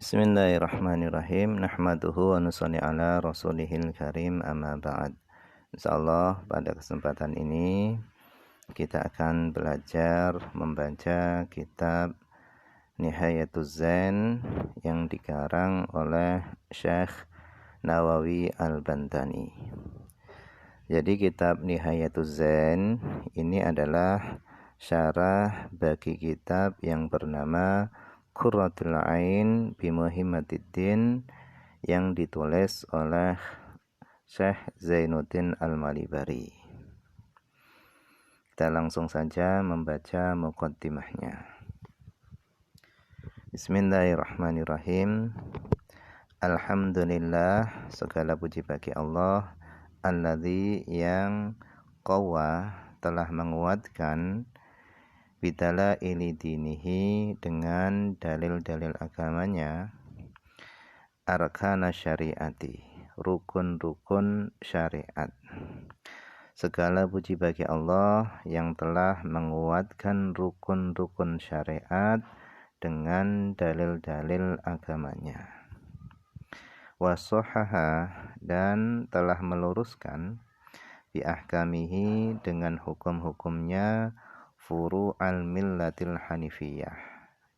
Bismillahirrahmanirrahim. Nahmaduhu wa nusalli ala rasulihil karim, amma ba'd. Insyaallah pada kesempatan ini kita akan belajar membaca kitab Nihayatuz Zain yang dikarang oleh Syekh Nawawi Al-Bantani. Jadi kitab Nihayatuz Zain ini adalah syarah bagi kitab yang bernama Qurratul Ain bi Muhammadiddin yang ditulis oleh Syekh Zainuddin Al-Malibari. Kita langsung saja membaca muqaddimahnya. Bismillahirrahmanirrahim. Alhamdulillah, segala puji bagi Allah, alladzi yang qawwa telah menguatkan bidala ili dinihi dengan dalil-dalil agamanya, arkana syariati, rukun-rukun syariat. Segala puji bagi Allah yang telah menguatkan rukun-rukun syariat dengan dalil-dalil agamanya. Wasohaha, dan telah meluruskan bi ahkamihi dengan hukum-hukumnya furu al-millatil hanifiyah,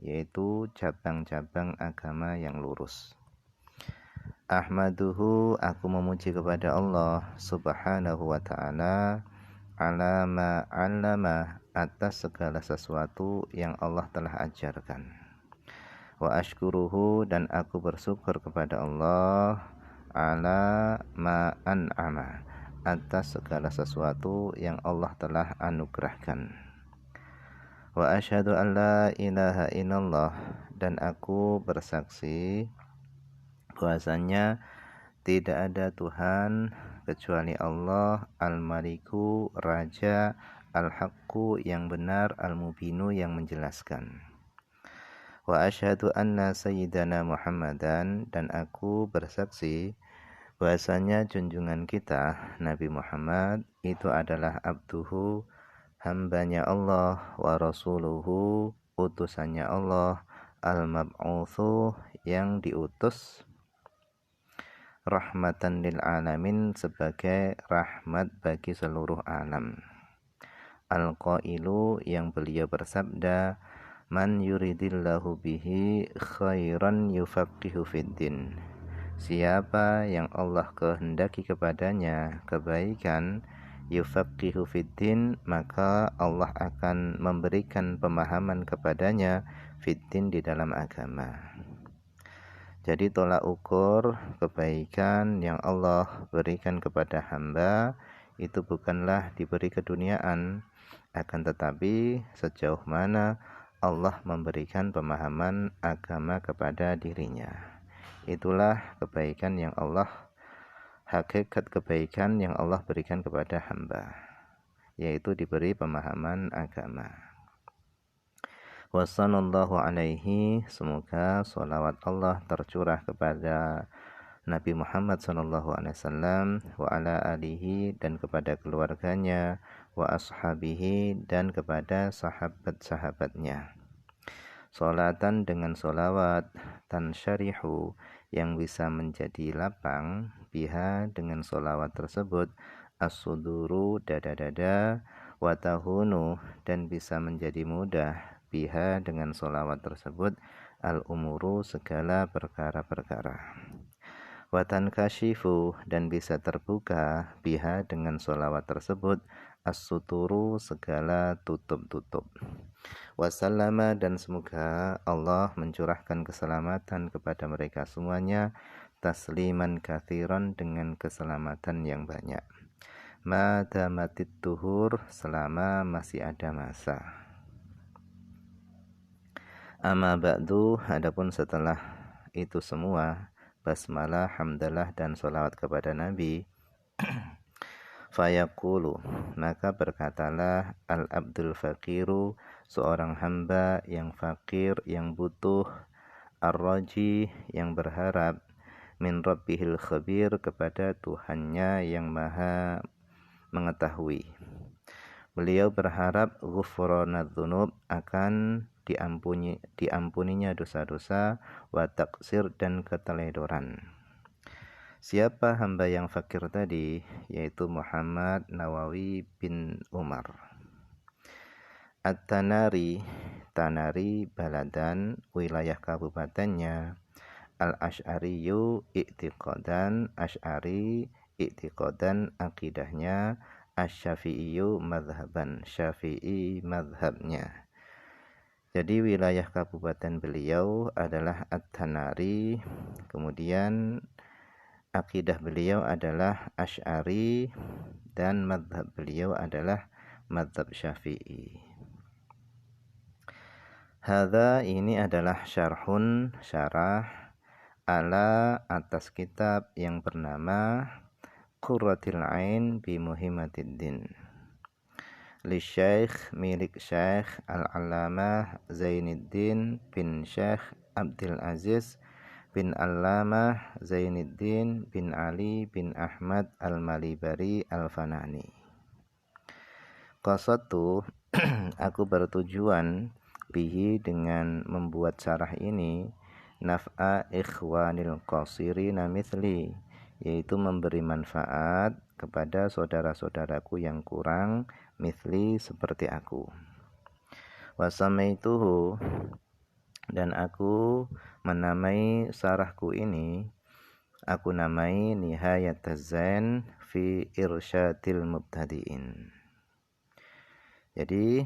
yaitu cabang-cabang agama yang lurus. Ahmaduhu, aku memuji kepada Allah subhanahu wa ta'ala, ala ma'allama, atas segala sesuatu yang Allah telah ajarkan. Wa ashkuruhu, dan aku bersyukur kepada Allah, ala ma'an'ama, atas segala sesuatu yang Allah telah anugerahkan. Wa asyhadu an la ilaha illallah, dan aku bersaksi bahwasanya tidak ada Tuhan kecuali Allah, al-Maliku, Raja, al-Haqqu, yang benar, al-Mubinu, yang menjelaskan. Wa asyhadu anna sayyidana Muhammadan, dan aku bersaksi bahwasanya junjungan kita Nabi Muhammad itu adalah abduhu, hambanya Allah, wa rasuluhu, utusannya Allah, al-mab'utsu, yang diutus, rahmatan lil alamin, sebagai rahmat bagi seluruh alam. Al-qailu, yang beliau bersabda, man yuridillahu bihi khairan yufaqihu fiddin, siapa yang Allah kehendaki kepadanya kebaikan, yufaqihu fiddin, maka Allah akan memberikan pemahaman kepadanya fiddin, di dalam agama. Jadi tolak ukur kebaikan yang Allah berikan kepada hamba itu bukanlah diberi keduniaan, akan tetapi sejauh mana Allah memberikan pemahaman agama kepada dirinya. Itulah kebaikan yang Allah, hakikat kebaikan yang Allah berikan kepada hamba, yaitu diberi pemahaman agama. Wassallallahu alaihi, semoga salawat Allah tercurah kepada Nabi Muhammad sallallahu alaihi wasallam, wa ala alihi, dan kepada keluarganya, wa ashabihi, dan kepada sahabat-sahabatnya. Salatan, dengan solawat, tansyarihu, yang bisa menjadi lapang, biha, dengan solawat tersebut, as-suduru, dada-dada, watahunu, dan bisa menjadi mudah, biha, dengan solawat tersebut, al-umuru, segala perkara-perkara. Watan kashifu, dan bisa terbuka, biha, dengan solawat tersebut, as-suturu, segala tutup-tutup. Wasallama, dan semoga Allah mencurahkan keselamatan kepada mereka semuanya, tasliman katsiran, dengan keselamatan yang banyak. Madamatit tuhur, selama masih ada masa. Amma ba'du, adapun setelah itu semua, basmalah, hamdalah, dan sholawat kepada Nabi. Fayaqulu, maka berkatalah al-abdul faqiru, seorang hamba yang fakir, yang butuh, ar-raji, yang berharap, min rabbihil khabir, kepada Tuhannya yang maha mengetahui. Beliau berharap ghufranadz dzunub, akan diampuninya dosa-dosa, wa taksir dan keteledoran. Siapa hamba yang fakir tadi? Yaitu Muhammad Nawawi bin Umar. At-Tanari, Tanari baladan, wilayah kabupatennya. Al-Asy'ariyu i'tiqadan, Asy'ari i'tiqadan akidahnya. Asy-Syafi'iyu madhaban, Syafi'i madhabnya. Jadi wilayah kabupaten beliau adalah At-Tanari, kemudian akidah beliau adalah Asy'ari dan madhab beliau adalah madhab Syafi'i. Hadza ini adalah syarah ala atas kitab yang bernama Qurratul Ain bi Muhimmatiddin. Li Syekh milik Syekh Al-Allamah Zainuddin bin Syekh Abdul Aziz bin Allamah Zainuddin bin Ali bin Ahmad Al-Malibari Al-Fanani. Qasatu aku bertujuan bihi dengan membuat syarah ini naf'a ikhwanil qasirina mithli, yaitu memberi manfaat kepada saudara-saudaraku yang kurang mithli seperti aku. Wasamaituhu dan aku menamai syarahku ini, aku namai Nihayataz Zain fi Irsyadil Mubtadi'in. Jadi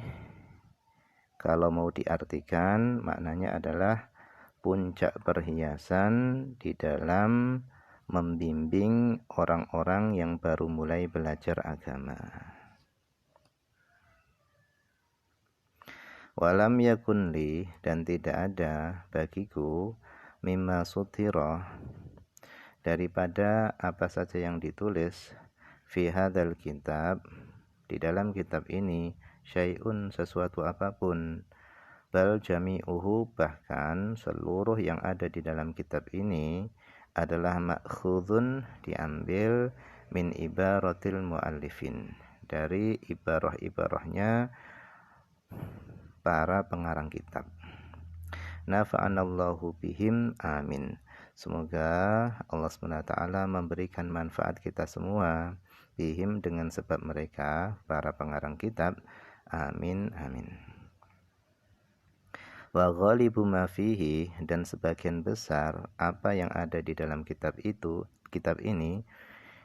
kalau mau diartikan maknanya adalah puncak perhiasan di dalam membimbing orang-orang yang baru mulai belajar agama. Walam yakun li, dan tidak ada bagiku mimma sutira, daripada apa saja yang ditulis fi hadzal kitab, di dalam kitab ini, syai'un sesuatu apapun, bal jami'uhu bahkan seluruh yang ada di dalam kitab ini adalah ma'khudhun diambil min ibaratil muallifin, dari ibarah-ibarahnya para pengarang kitab. Nafa'anallahu bihim, amin. Semoga Allah SWT memberikan manfaat kita semua bihim dengan sebab mereka para pengarang kitab, amin amin. Wa ghalibu ma fihi, dan sebagian besar apa yang ada di dalam kitab ini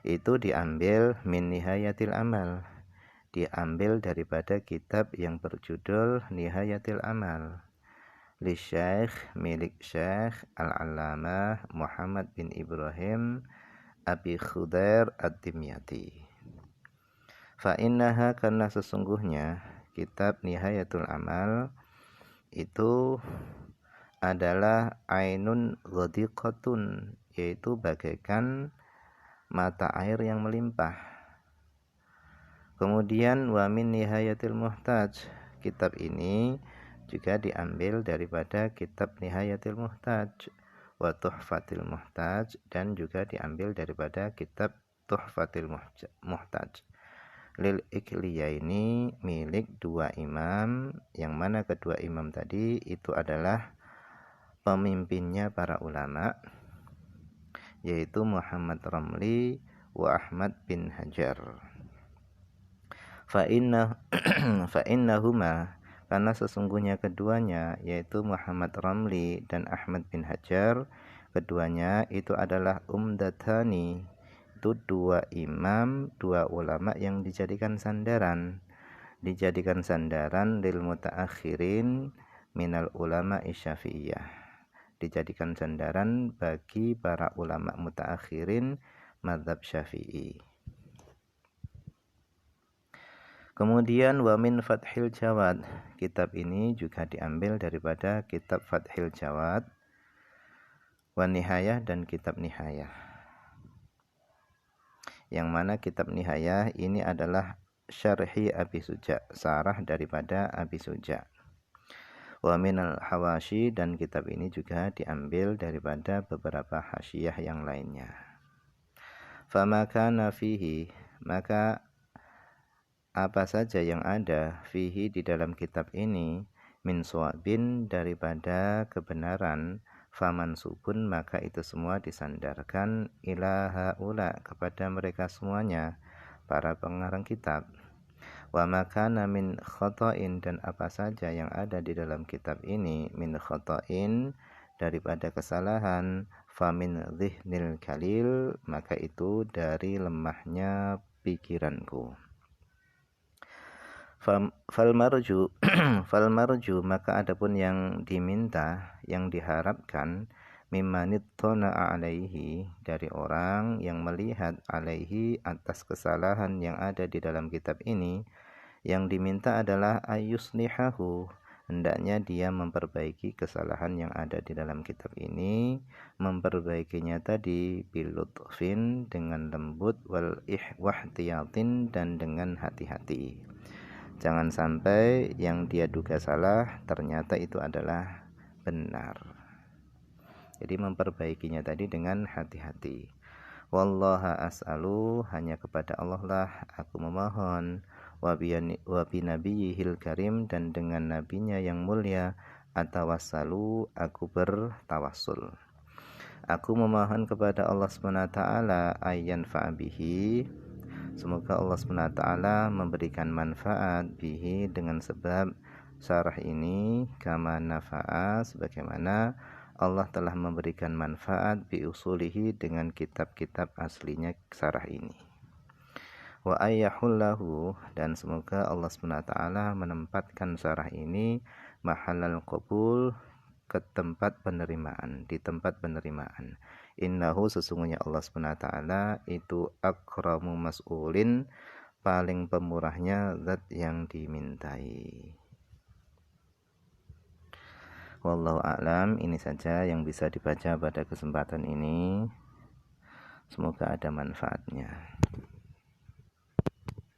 itu diambil min nihayatil amal, diambil daripada kitab yang berjudul Nihayatil Amal, li Syekh milik Syekh Al-Allamah Muhammad bin Ibrahim Abi Khudair Ad-Dimyati. Fa innaha, karena sesungguhnya kitab Nihayatul Amal itu adalah ainun ghadiqatun, yaitu bagaikan mata air yang melimpah. Kemudian wa min Nihayatil Muhtaj, kitab ini juga diambil daripada kitab Nihayatil Muhtaj, wa Tuhfatil Muhtaj, dan juga diambil daripada kitab Tuhfatil Muhtaj. Lil Ikliyaini, milik dua imam, yang mana kedua imam tadi itu adalah pemimpinnya para ulama, yaitu Muhammad Ramli wa Ahmad bin Hajar. Fa innahuma, karena sesungguhnya keduanya, yaitu Muhammad Ramli dan Ahmad bin Hajar, keduanya itu adalah umdatani, itu dua imam, dua ulama yang dijadikan sandaran lil mutaakhirin minal ulama Syafi'iyah, dijadikan sandaran bagi para ulama mutaakhirin mazhab Syafi'i. Kemudian wa min Fathil Jawad, kitab ini juga diambil daripada kitab Fathil Jawad, wa Nihayah, dan kitab Nihayah, yang mana kitab Nihayah ini adalah syarhi Abi Suja, sarah daripada Abi Suja. Wa minal Hawashi, dan kitab ini juga diambil daripada beberapa hasyiah yang lainnya. Fama kana fihi, maka apa saja yang ada fihi di dalam kitab ini, min shawabin daripada kebenaran, famansubun maka itu semua disandarkan ila haula kepada mereka semuanya, para pengarang kitab. Wa makana min khata'in dan apa saja yang ada di dalam kitab ini, min khata'in daripada kesalahan, famin dhihnil kalil maka itu dari lemahnya pikiranku. Falmarju falmarju maka adapun yang diminta, yang diharapkan, mimmanit tona'a alaihi dari orang yang melihat alaihi atas kesalahan yang ada di dalam kitab ini, yang diminta adalah ayuslihahu hendaknya dia memperbaiki kesalahan yang ada di dalam kitab ini, memperbaikinya tadi bilutfin dengan lembut, wal ihwahtiyatin dan dengan hati-hati. Jangan sampai yang dia duga salah ternyata itu adalah benar. Jadi memperbaikinya tadi dengan hati-hati. Wallaha as'alu hanya kepada Allah lah aku memohon, wa bi nabiyihil karim dan dengan nabinya yang mulia, atawassalu aku bertawassul. Aku memohon kepada Allah SWT ayyan fa'bihi semoga Allah SWT memberikan manfaat bihi dengan sebab syarah ini, kama nafa'a sebagaimana Allah telah memberikan manfaat bi usulihi dengan kitab-kitab aslinya syarah ini. Wa ayyahullahu dan semoga Allah SWT menempatkan syarah ini mahallal qabul ke tempat penerimaan, di tempat penerimaan. Innahu sesungguhnya Allah SWT itu akramu mas'ulin paling pemurahnya zat yang dimintai. Wallahu a'lam. Ini saja yang bisa dibaca pada kesempatan ini. Semoga ada manfaatnya.